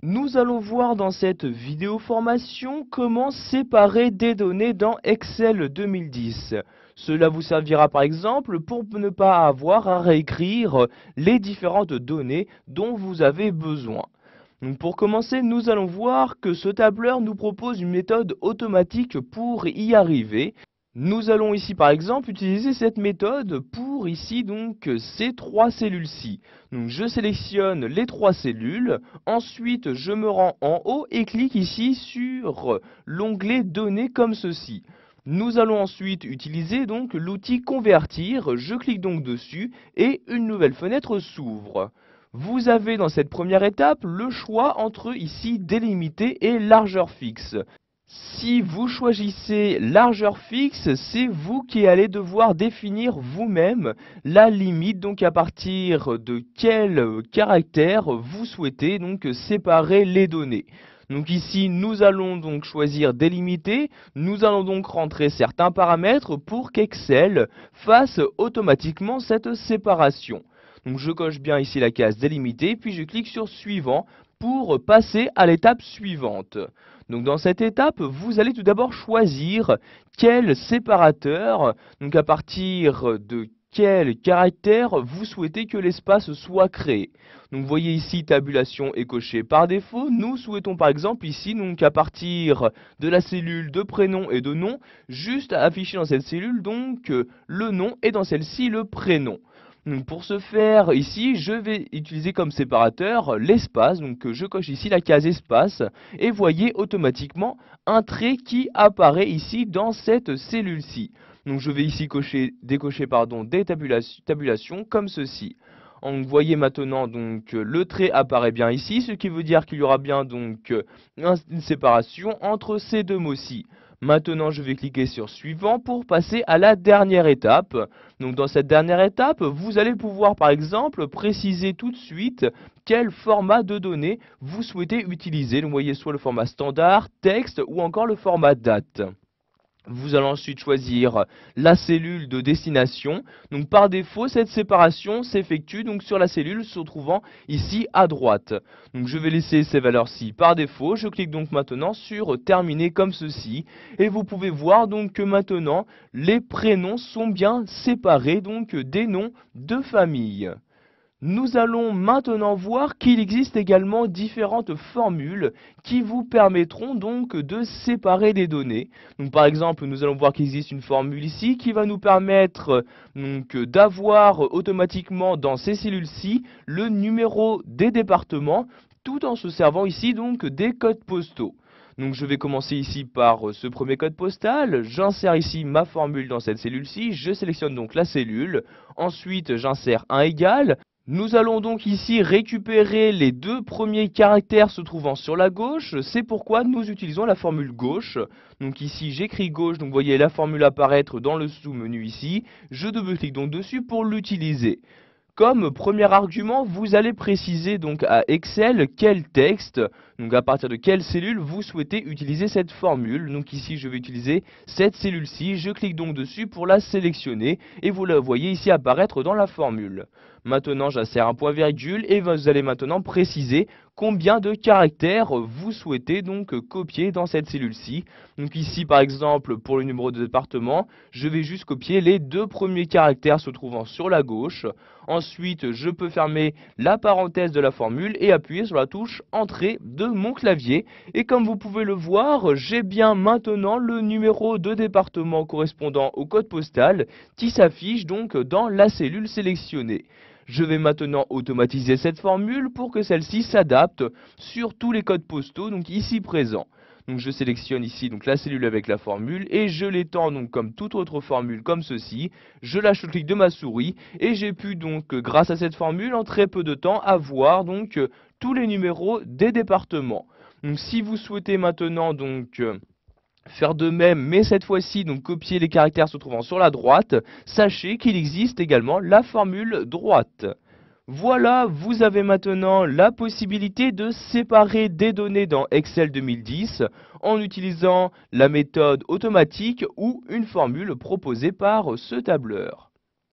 Nous allons voir dans cette vidéo formation comment séparer des données dans Excel 2010. Cela vous servira par exemple pour ne pas avoir à réécrire les différentes données dont vous avez besoin. Donc pour commencer, nous allons voir que ce tableur nous propose une méthode automatique pour y arriver. Nous allons ici par exemple utiliser cette méthode pour ici donc ces trois cellules-ci. Donc je sélectionne les trois cellules, ensuite je me rends en haut et clique ici sur l'onglet données comme ceci. Nous allons ensuite utiliser donc l'outil convertir, je clique donc dessus et une nouvelle fenêtre s'ouvre. Vous avez dans cette première étape le choix entre ici délimité et largeur fixe. Si vous choisissez largeur fixe, c'est vous qui allez devoir définir vous-même la limite, donc à partir de quel caractère vous souhaitez donc séparer les données. Donc ici, nous allons donc choisir délimiter, nous allons donc rentrer certains paramètres pour qu'Excel fasse automatiquement cette séparation. Donc je coche bien ici la case délimiter, puis je clique sur suivant pour passer à l'étape suivante. Donc dans cette étape, vous allez tout d'abord choisir quel séparateur, donc à partir de quel caractère vous souhaitez que l'espace soit créé. Donc vous voyez ici tabulation est cochée par défaut. Nous souhaitons par exemple ici donc à partir de la cellule de prénom et de nom, juste afficher dans cette cellule donc le nom et dans celle-ci le prénom. Donc pour ce faire, ici, je vais utiliser comme séparateur l'espace. Donc je coche ici la case espace et voyez automatiquement un trait qui apparaît ici dans cette cellule-ci. Donc je vais ici décocher des tabulations comme ceci. Vous voyez maintenant donc le trait apparaît bien ici, ce qui veut dire qu'il y aura bien donc une séparation entre ces deux mots-ci. Maintenant, je vais cliquer sur suivant pour passer à la dernière étape. Donc dans cette dernière étape, vous allez pouvoir par exemple préciser tout de suite quel format de données vous souhaitez utiliser. Donc, vous voyez soit le format standard, texte ou encore le format date. Vous allez ensuite choisir la cellule de destination. Donc par défaut, cette séparation s'effectue donc sur la cellule se trouvant ici à droite. Donc je vais laisser ces valeurs-ci par défaut. Je clique donc maintenant sur terminer comme ceci. Et vous pouvez voir donc que maintenant les prénoms sont bien séparés donc des noms de famille. Nous allons maintenant voir qu'il existe également différentes formules qui vous permettront donc de séparer des données. Donc par exemple, nous allons voir qu'il existe une formule ici qui va nous permettre d'avoir automatiquement dans ces cellules-ci le numéro des départements tout en se servant ici donc des codes postaux. Donc je vais commencer ici par ce premier code postal, j'insère ici ma formule dans cette cellule-ci, je sélectionne donc la cellule, ensuite j'insère un égal. Nous allons donc ici récupérer les deux premiers caractères se trouvant sur la gauche, c'est pourquoi nous utilisons la formule gauche. Donc ici j'écris gauche, donc vous voyez la formule apparaître dans le sous-menu ici, je double-clique donc dessus pour l'utiliser. Comme premier argument, vous allez préciser donc à Excel quel texte, donc à partir de quelle cellule vous souhaitez utiliser cette formule. Donc ici je vais utiliser cette cellule-ci, je clique donc dessus pour la sélectionner et vous la voyez ici apparaître dans la formule. Maintenant j'insère un point virgule et vous allez maintenant préciser combien de caractères vous souhaitez donc copier dans cette cellule-ci. Donc ici par exemple pour le numéro de département, je vais juste copier les deux premiers caractères se trouvant sur la gauche. Ensuite je peux fermer la parenthèse de la formule et appuyer sur la touche entrée de mon clavier. Et comme vous pouvez le voir, j'ai bien maintenant le numéro de département correspondant au code postal qui s'affiche donc dans la cellule sélectionnée. Je vais maintenant automatiser cette formule pour que celle-ci s'adapte sur tous les codes postaux donc ici présents. Donc je sélectionne ici donc la cellule avec la formule et je l'étends donc comme toute autre formule comme ceci. Je lâche le clic de ma souris et j'ai pu donc grâce à cette formule en très peu de temps avoir donc tous les numéros des départements. Donc si vous souhaitez maintenant donc faire de même, mais cette fois-ci, donc copier les caractères se trouvant sur la droite, sachez qu'il existe également la formule droite. Voilà, vous avez maintenant la possibilité de séparer des données dans Excel 2010 en utilisant la méthode automatique ou une formule proposée par ce tableur.